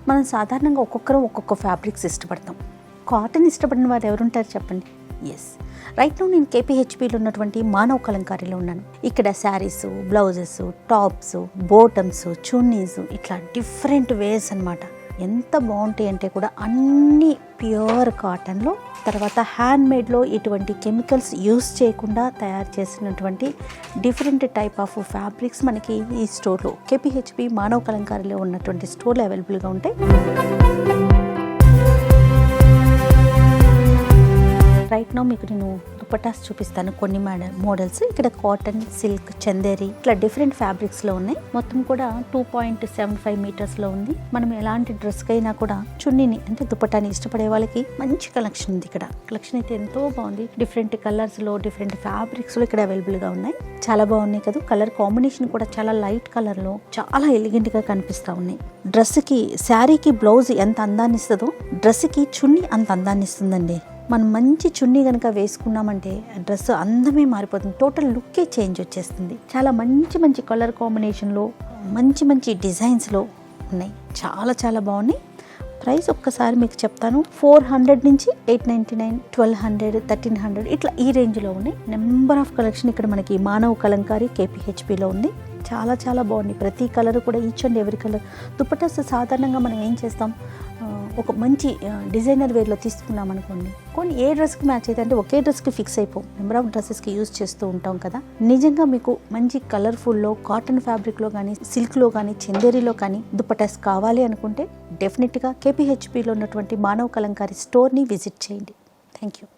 మనం సాధారణంగా ఒక్కొక్కరు ఒక్కొక్క ఫ్యాబ్రిక్స్ ఇష్టపడతాం. కాటన్ ఇష్టపడిన వారు ఎవరుంటారు చెప్పండి? ఎస్, రైట్ నౌ నేను కేపీహెచ్పిలో ఉన్నటువంటి మానవ కలంకారీలో ఉన్నాను. ఇక్కడ saris, blouses, tops, bottoms, chunnis, ఇట్లా డిఫరెంట్ వేస్ అన్నమాట. ఎంత బాగుంటాయి అంటే కూడా అన్నీ ప్యూర్ కాటన్లో, తర్వాత హ్యాండ్మేడ్లో ఎటువంటి కెమికల్స్ యూస్ చేయకుండా తయారు చేసినటువంటి డిఫరెంట్ టైప్ ఆఫ్ ఫ్యాబ్రిక్స్ మనకి ఈ స్టోర్లో, కేపీహెచ్పి మానవ కలంకారీలో ఉన్నటువంటి స్టోర్లో అవైలబుల్గా ఉంటాయి. రైట్ నౌ మీకు నేను దుపట్టాస్ చూపిస్తాను, కొన్ని మోడల్స్. ఇక్కడ కాటన్, సిల్క్, చందేరి, ఇట్లా డిఫరెంట్ ఫ్యాబ్రిక్స్లో ఉన్నాయి. మొత్తం కూడా 2.75 మీటర్స్లో ఉంది. మనం ఎలాంటి డ్రెస్కి అయినా కూడా చున్నీని అంటే దుపట్టాని ఇష్టపడే వాళ్ళకి మంచి కలెక్షన్ ఉంది. ఇక్కడ కలెక్షన్ అయితే ఎంతో బాగుంది. డిఫరెంట్ కలర్స్లో, డిఫరెంట్ ఫ్యాబ్రిక్స్లో ఇక్కడ అవైలబుల్గా ఉన్నాయి. చాలా బాగున్నాయి కదా. కలర్ కాంబినేషన్ కూడా చాలా లైట్ కలర్లో చాలా ఎలిగెంట్గా కనిపిస్తూ ఉన్నాయి. డ్రెస్కి, శారీకి బ్లౌజ్ ఎంత అందాన్ని ఇస్తుందో డ్రెస్కి చున్నీ అంత అందాన్ని ఇస్తుందండి. మనం మంచి చున్నీ కనుక వేసుకున్నామంటే డ్రెస్ అందమే మారిపోతుంది, టోటల్ లుక్కే చేంజ్ వచ్చేస్తుంది. చాలా మంచి మంచి కలర్ కాంబినేషన్లో, మంచి మంచి డిజైన్స్లో ఉన్నాయి. చాలా చాలా బాగున్నాయి. ప్రైస్ ఒక్కసారి మీకు చెప్తాను. 400 నుంచి 899, 1200, 1300 ఇట్లా ఈ రేంజ్లో ఉన్నాయి. నెంబర్ ఆఫ్ కలెక్షన్ ఇక్కడ మనకి మానవ కలంకారీ కేపీహెచ్పిలో ఉంది. చాలా చాలా బాగుంది. ప్రతి కలర్ కూడా ఈచ్ అండ్ ఎవరి కలర్. దుపట్టాస్ సాధారణంగా మనం ఏం చేస్తాం, ఒక మంచి డిజైనర్ వేర్లో తీసుకున్నాం అనుకోండి, కొన్ని ఏ డ్రెస్కి మ్యాచ్ అయితే అంటే ఒకే డ్రెస్కి ఫిక్స్ అయిపోం, నెంబర్ ఆఫ్ డ్రెస్సెస్కి యూజ్ చేస్తూ ఉంటాం కదా. నిజంగా మీకు మంచి కలర్ఫుల్లో, కాటన్ ఫ్యాబ్రిక్లో కానీ, సిల్క్లో కానీ, చందేరిలో కానీ దుపట్టాస్ కావాలి అనుకుంటే డెఫినెట్గా కేపీహెచ్పిలో ఉన్నటువంటి మానవ కలంకారీ స్టోర్ని విజిట్ చేయండి. Thank you.